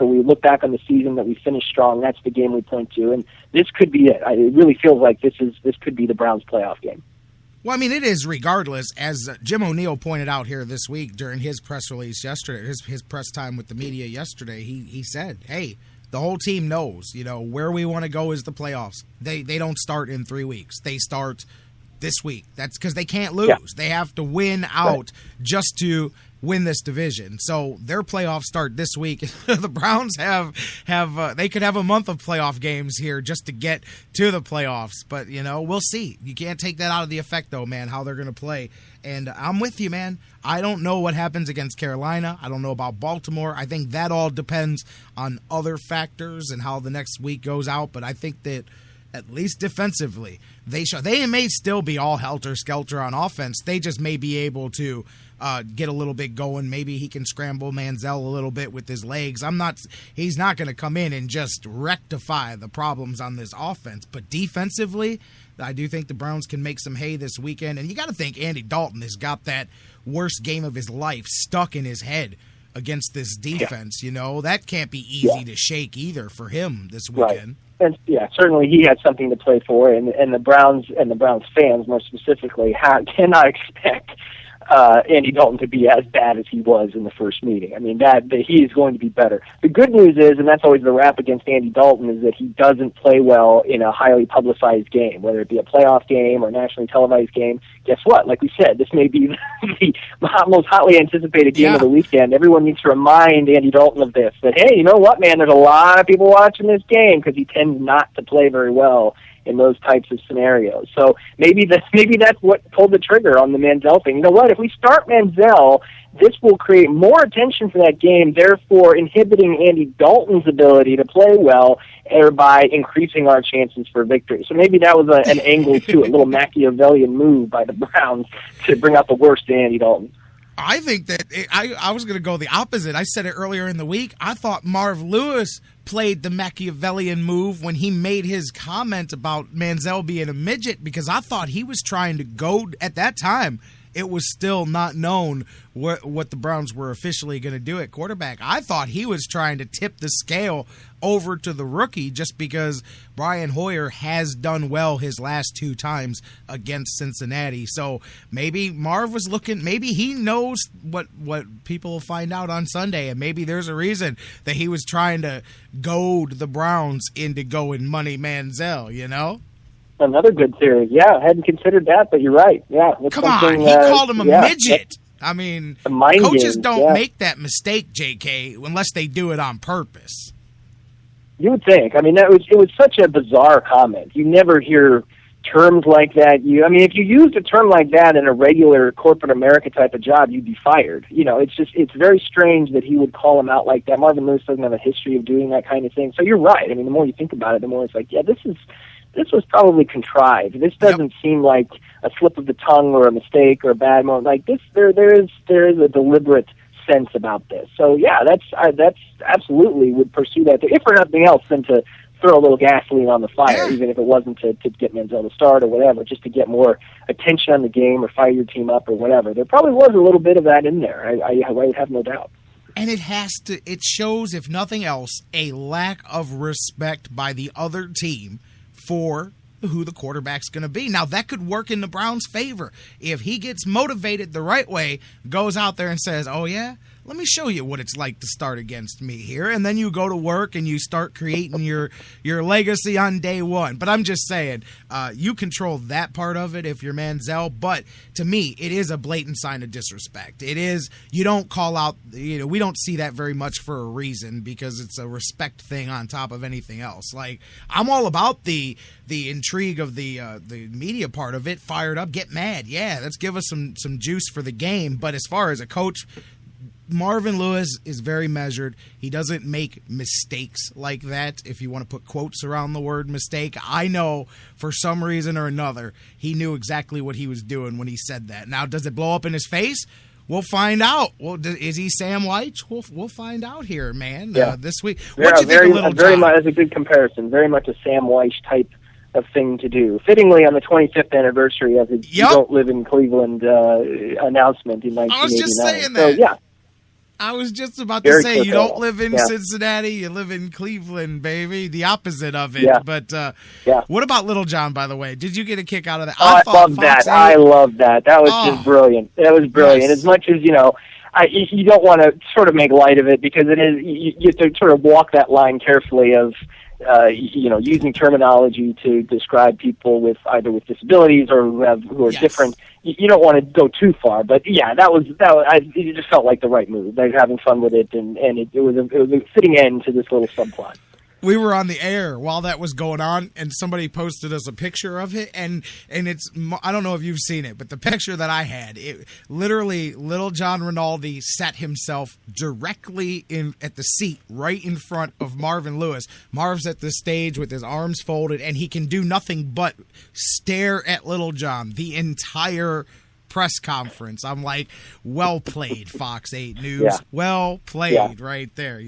or we look back on the season that we finished strong, that's the game we point to. And this could be it. It really feels like this could be the Browns' playoff game. Well, I mean, it is regardless. As Jim O'Neill pointed out here this week during his press release yesterday, his press time with the media yesterday, he said, hey, the whole team knows, where we want to go is the playoffs. They don't start in 3 weeks. They start this week. That's because they can't lose. Yeah. They have to win out just to win this division. So their playoffs start this week. The Browns have they could have a month of playoff games here just to get to the playoffs. But, we'll see. You can't take that out of the effect, though, man, how they're going to play. And I'm with you, man. I don't know what happens against Carolina. I don't know about Baltimore. I think that all depends on other factors and how the next week goes out. But I think that at least defensively, they may still be all helter-skelter on offense. They just may be able to get a little bit going. Maybe he can scramble Manziel a little bit with his legs. He's not going to come in and just rectify the problems on this offense. But defensively, I do think the Browns can make some hay this weekend. And you got to think Andy Dalton has got that worst game of his life stuck in his head against this defense. That can't be easy to shake either for him this weekend. Right. And certainly he had something to play for, and the Browns fans more specifically cannot expect Andy Dalton to be as bad as he was in the first meeting. I mean, that he is going to be better. The good news is, and that's always the rap against Andy Dalton, is that he doesn't play well in a highly publicized game, whether it be a playoff game or a nationally televised game. Guess what? Like we said, this may be the most hotly anticipated game of the weekend. Everyone needs to remind Andy Dalton of this, that, hey, you know what, man, there's a lot of people watching this game, because he tends not to play very well in those types of scenarios. So maybe that's what pulled the trigger on the Manziel thing. You know what? If we start Manziel, this will create more attention for that game, therefore inhibiting Andy Dalton's ability to play well, thereby increasing our chances for victory. So maybe that was an angle too, a little Machiavellian move by the Browns to bring out the worst in Andy Dalton. I think that I was going to go the opposite. I said it earlier in the week. I thought Marv Lewis played the Machiavellian move when he made his comment about Manziel being a midget, because I thought he was trying to go at that time. It was still not known what the Browns were officially going to do at quarterback. I thought he was trying to tip the scale over to the rookie just because Brian Hoyer has done well his last 2 times against Cincinnati. So maybe Marv was looking, maybe he knows what people will find out on Sunday, and maybe there's a reason that he was trying to goad the Browns into going money Manziel, Another good theory. Yeah, I hadn't considered that, but you're right. Yeah, come on, he called him a midget. I mean, coaches don't make that mistake, JK, unless they do it on purpose. You would think. I mean, it was such a bizarre comment. You never hear terms like that. If you used a term like that in a regular corporate America type of job, you'd be fired. It's very strange that he would call him out like that. Marvin Lewis doesn't have a history of doing that kind of thing. So you're right. I mean, the more you think about it, the more it's like, yeah, this was probably contrived. This doesn't seem like a slip of the tongue or a mistake or a bad moment. Like this, there is a deliberate sense about this. So yeah, that's absolutely would pursue that, if for nothing else than to throw a little gasoline on the fire, even if it wasn't to get Manziel to start or whatever, just to get more attention on the game or fire your team up or whatever. There probably was a little bit of that in there. I have no doubt. And it shows, if nothing else, a lack of respect by the other team for who the quarterback's going to be. Now, that could work in the Browns' favor. If he gets motivated the right way, goes out there and says, oh, yeah, let me show you what it's like to start against me here. And then you go to work and you start creating your legacy on day one. But I'm just saying, you control that part of it if you're Manziel. But to me, it is a blatant sign of disrespect. It is, you don't call out, we don't see that very much for a reason, because it's a respect thing on top of anything else. Like, I'm all about the intrigue of the media part of it. Fired up, get mad. Yeah, let's give us some juice for the game. But as far as a coach, Marvin Lewis is very measured. He doesn't make mistakes like that, if you want to put quotes around the word mistake. I know for some reason or another, he knew exactly what he was doing when he said that. Now, does it blow up in his face? We'll find out. Well, is he Sam White? We'll find out here, man, this week. What you think of Little John? That's a good comparison. Very much a Sam White type of thing to do. Fittingly, on the 25th anniversary of his You Don't Live in Cleveland announcement in 1989. I was just saying that. So, yeah. I was just about to Very say, you typical. don't live in Yeah. Cincinnati, you live in Cleveland, baby. The opposite of it. Yeah. But Yeah. what about Little John, by the way? Did you get a kick out of that? Oh, I thought love Fox that. 8 I love that. That was Oh. just brilliant. That was brilliant. Yes. As much as, you don't want to sort of make light of it because it is, you have to sort of walk that line carefully of, using terminology to describe people with either with disabilities or who are Yes. different. You don't want to go too far, but yeah, it just felt like the right move. They were having fun with it, and it was a fitting end to this little subplot. We were on the air while that was going on, and somebody posted us a picture of it, and it's, I don't know if you've seen it, but the picture that I had, it literally, Little John Rinaldi sat himself directly at the seat right in front of Marvin Lewis. Marv's at the stage with his arms folded, and he can do nothing but stare at Little John the entire press conference. I'm like, well played, Fox 8 News. Yeah. Well played, Yeah. right there,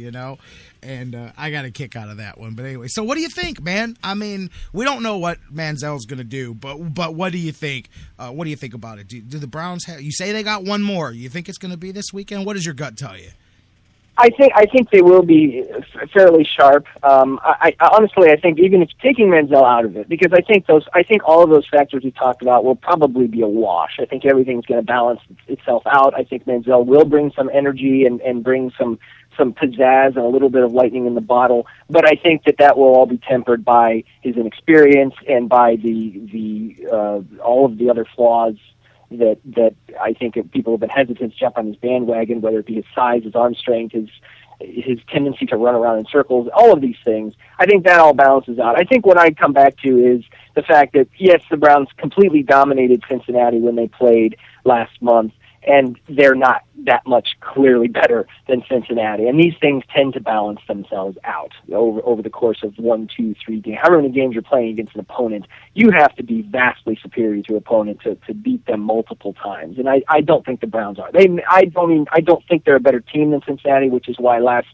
And I got a kick out of that one. But anyway, so what do you think, man? I mean, we don't know what Manziel's going to do, but what do you think? What do you think about it? Do the Browns have? You say they got one more. You think it's going to be this weekend? What does your gut tell you? I think they will be fairly sharp. I honestly, I think even if taking Manziel out of it, because I think all of those factors we talked about will probably be a wash. I think everything's going to balance itself out. I think Manziel will bring some energy and bring some pizzazz and a little bit of lightning in the bottle, but I think that will all be tempered by his inexperience and by the all of the other flaws that I think people have been hesitant to jump on his bandwagon, whether it be his size, his arm strength, his tendency to run around in circles, all of these things. I think that all balances out. I think what I'd come back to is the fact that, yes, the Browns completely dominated Cincinnati when they played last month, and they're not that much clearly better than Cincinnati. And these things tend to balance themselves out over the course of 1, 2, 3 games. However many games you're playing against an opponent, you have to be vastly superior to an opponent to beat them multiple times. And I don't think the Browns are. I don't think they're a better team than Cincinnati, which is why last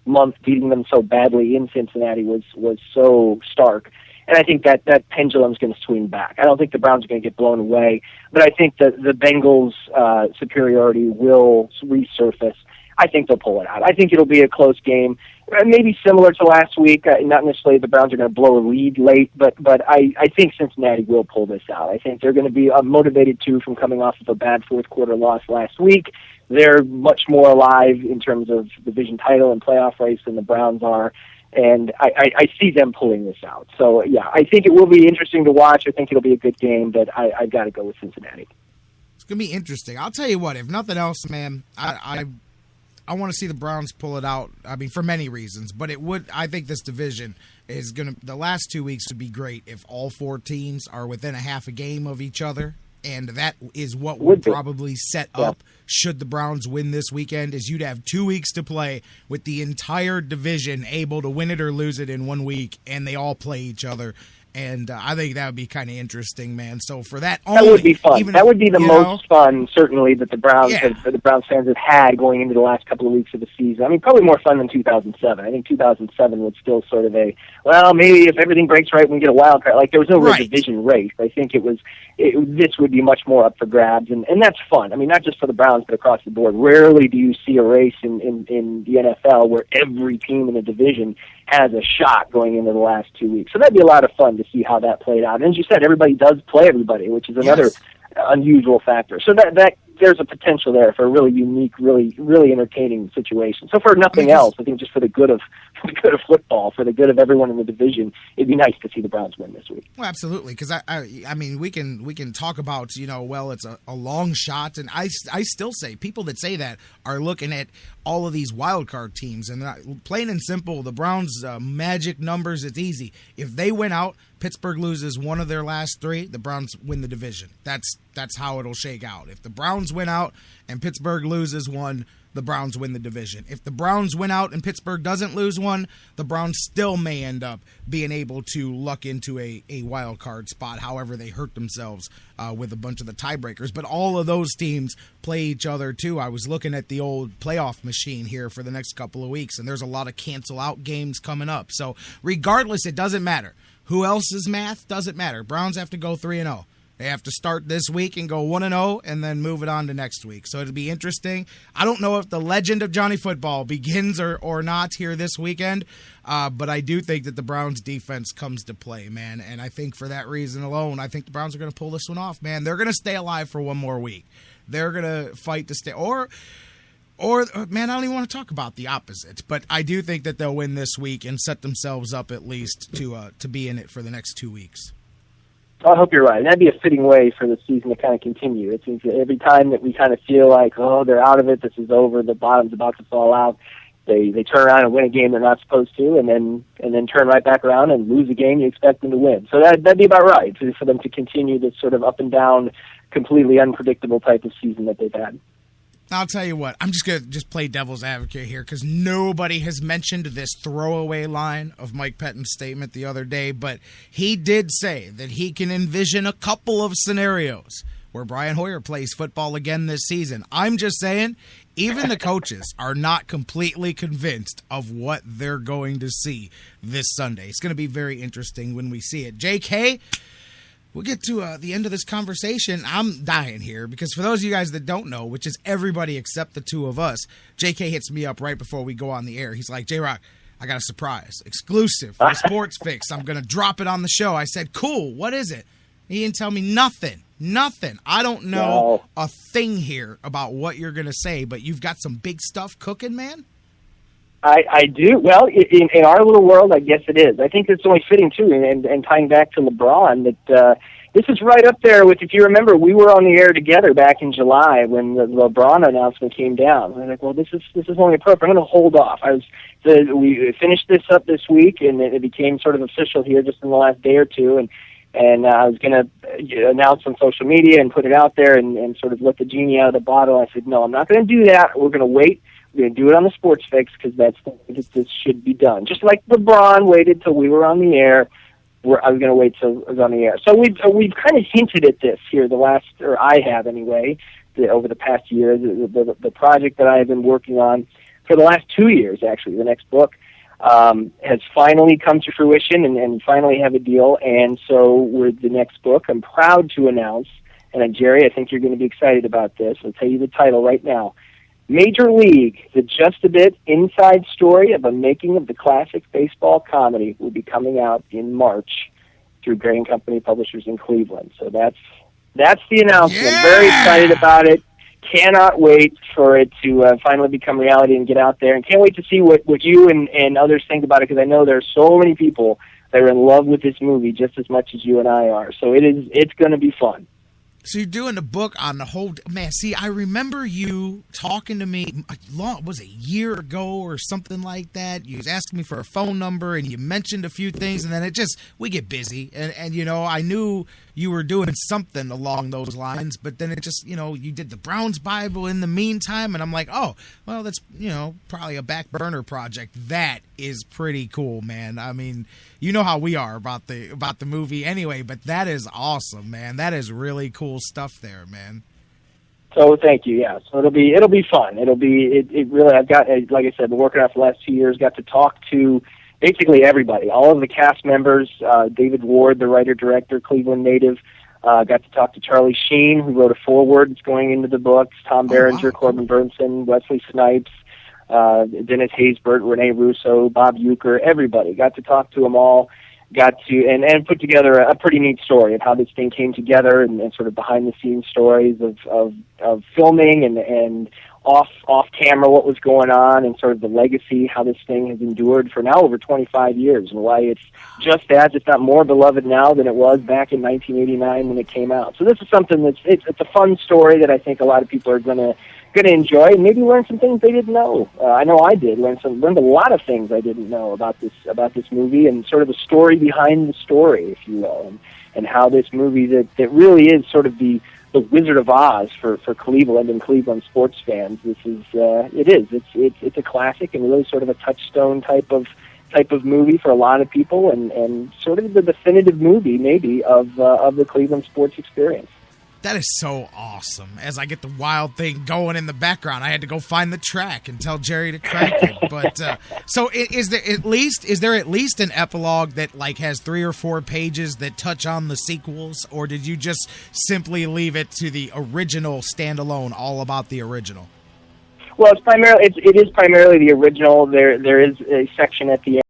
month beating them so badly in Cincinnati was so stark. And I think that pendulum's going to swing back. I don't think the Browns are going to get blown away, but I think that the Bengals' superiority will resurface. I think they'll pull it out. I think it'll be a close game, maybe similar to last week. Not necessarily the Browns are going to blow a lead late, but I think Cincinnati will pull this out. I think they're going to be motivated, too, from coming off of a bad fourth-quarter loss last week. They're much more alive in terms of division title and playoff race than the Browns are. And I see them pulling this out. So, yeah, I think it will be interesting to watch. I think it'll be a good game, but I've got to go with Cincinnati. It's going to be interesting. I'll tell you what, if nothing else, man, I want to see the Browns pull it out. I mean, for many reasons, but I think this division is going to, the last 2 weeks would be great if all 4 teams are within a half a game of each other. And that is what would probably set up should the Browns win this weekend, is you'd have 2 weeks to play with the entire division able to win it or lose it in 1 week, and they all play each other. And I think that would be kind of interesting, man. So for that would be fun. That would be the most fun, certainly, that the Browns the Browns fans have had going into the last couple of weeks of the season. I mean, probably more fun than 2007. I think 2007 was still sort of maybe if everything breaks right, we can get a wild card. Like, there was no real division race. I think this would be much more up for grabs, and that's fun. I mean, not just for the Browns, but across the board. Rarely do you see a race in the NFL where every team in the division has a shot going into the last 2 weeks. So that'd be a lot of fun to see how that played out. And as you said, everybody does play everybody, which is another unusual factor. So that there's a potential there for a really unique, really, really entertaining situation. So for nothing else, I think just for the good of football, for the good of everyone in the division, it'd be nice to see the Browns win this week. Well, absolutely, because I mean, we can talk about, it's a long shot, and I still say people that say that are looking at all of these wild card teams, and plain and simple, the Browns' magic numbers. It's easy. If they win out, Pittsburgh loses one of their last 3, the Browns win the division. That's how it'll shake out. If the Browns win out and Pittsburgh loses one, the Browns win the division. If the Browns win out and Pittsburgh doesn't lose one, the Browns still may end up being able to luck into a wild card spot, however they hurt themselves with a bunch of the tiebreakers. But all of those teams play each other, too. I was looking at the old playoff machine here for the next couple of weeks, and there's a lot of cancel-out games coming up. So regardless, it doesn't matter. Who else's math doesn't matter. Browns have to go 3-0. They have to start this week and go 1-0 and then move it on to next week. So it'll be interesting. I don't know if the legend of Johnny Football begins or not here this weekend, but I do think that the Browns defense comes to play, man. And I think for that reason alone, I think the Browns are going to pull this one off, man. They're going to stay alive for one more week. They're going to fight to stay. Or, man, I don't even want to talk about the opposite. But I do think that they'll win this week and set themselves up at least to be in it for the next 2 weeks. I hope you're right. That'd be a fitting way for the season to kind of continue. It seems that every time that we kind of feel like, oh, they're out of it, this is over, the bottom's about to fall out, they turn around and win a game they're not supposed to, and then turn right back around and lose a game you expect them to win. So that'd be about right for them to continue this sort of up and down, completely unpredictable type of season that they've had. I'll tell you what, I'm just going to play devil's advocate here because nobody has mentioned this throwaway line of Mike Pettine's statement the other day, but he did say that he can envision a couple of scenarios where Brian Hoyer plays football again this season. I'm just saying, even the coaches are not completely convinced of what they're going to see this Sunday. It's going to be very interesting when we see it. JK, we'll get to the end of this conversation. I'm dying here because for those of you guys that don't know, which is everybody except the two of us, JK hits me up right before we go on the air. He's like, J-Rock, I got a surprise, exclusive for Sports Fix. I'm going to drop it on the show. I said, cool, what is it? He didn't tell me nothing. I don't know a thing here about what you're going to say, but you've got some big stuff cooking, man? I do. Well, in our little world, I guess it is. I think it's only fitting, too, and tying back to LeBron, that this is right up there with, if you remember, we were on the air together back in July when the LeBron announcement came down. I was like, well, this is only appropriate. I'm going to hold off. We finished this up this week, and it became sort of official here just in the last day or two, and I was going to announce on social media and put it out there and sort of let the genie out of the bottle. I said, no, I'm not going to do that. We're going to wait. We're going to do it on the Sports Fix because this should be done. Just like LeBron waited till we were on the air, I was going to wait till it was on the air. So we've kind of hinted at this here I have anyway, over the past year. The project that I have been working on for the last 2 years, actually, the next book, has finally come to fruition and finally have a deal. And so with the next book, I'm proud to announce, and Jerry, I think you're going to be excited about this. I'll tell you the title right now. Major League, the just a bit inside story of a making of the classic baseball comedy, will be coming out in March through Gray & Company Publishers in Cleveland. So that's the announcement. Yeah! Very excited about it. Cannot wait for it to finally become reality and get out there. And can't wait to see what you and others think about it, because I know there are so many people that are in love with this movie just as much as you and I are. So it's going to be fun. So you're doing a book on the whole... Man, see, I remember you talking to me, was it a year ago or something like that? You was asking me for a phone number, and you mentioned a few things, and then we get busy. And I knew you were doing something along those lines, but then it just, you did the Browns Bible in the meantime, and I'm like, oh, well, that's, probably a back burner project. That is pretty cool, man. I mean, you know how we are about the movie anyway, but that is awesome, man. That is really cool stuff there, man. So thank you. Yeah. So it'll be fun. It really, I've got, like I said, been working on it for the last 2 years, got to talk to basically everybody, all of the cast members, David Ward, the writer-director, Cleveland native, got to talk to Charlie Sheen, who wrote a foreword that's going into the books, Tom Berenger, Corbin Burnson, Wesley Snipes, Dennis Haysbert, Rene Russo, Bob Uecker, everybody. Got to talk to them all, and put together a pretty neat story of how this thing came together and sort of behind-the-scenes stories of filming and off-camera what was going on and sort of the legacy, how this thing has endured for now over 25 years and why it's just as, if not more, beloved now than it was back in 1989 when it came out. So this is something it's a fun story that I think a lot of people are going to enjoy and maybe learn some things they didn't know. I know I did learned a lot of things I didn't know about this movie and sort of the story behind the story, if you will, and how this movie that really is sort of the Wizard of Oz for Cleveland and Cleveland sports fans. This is it's a classic and really sort of a touchstone type of movie for a lot of people and sort of the definitive movie maybe of the Cleveland sports experience. That is so awesome. As I get the wild thing going in the background, I had to go find the track and tell Jerry to crank it. But so is there at least an epilogue that like has 3 or 4 pages that touch on the sequels, or did you just simply leave it to the original standalone, all about the original? Well, it is primarily the original. There is a section at the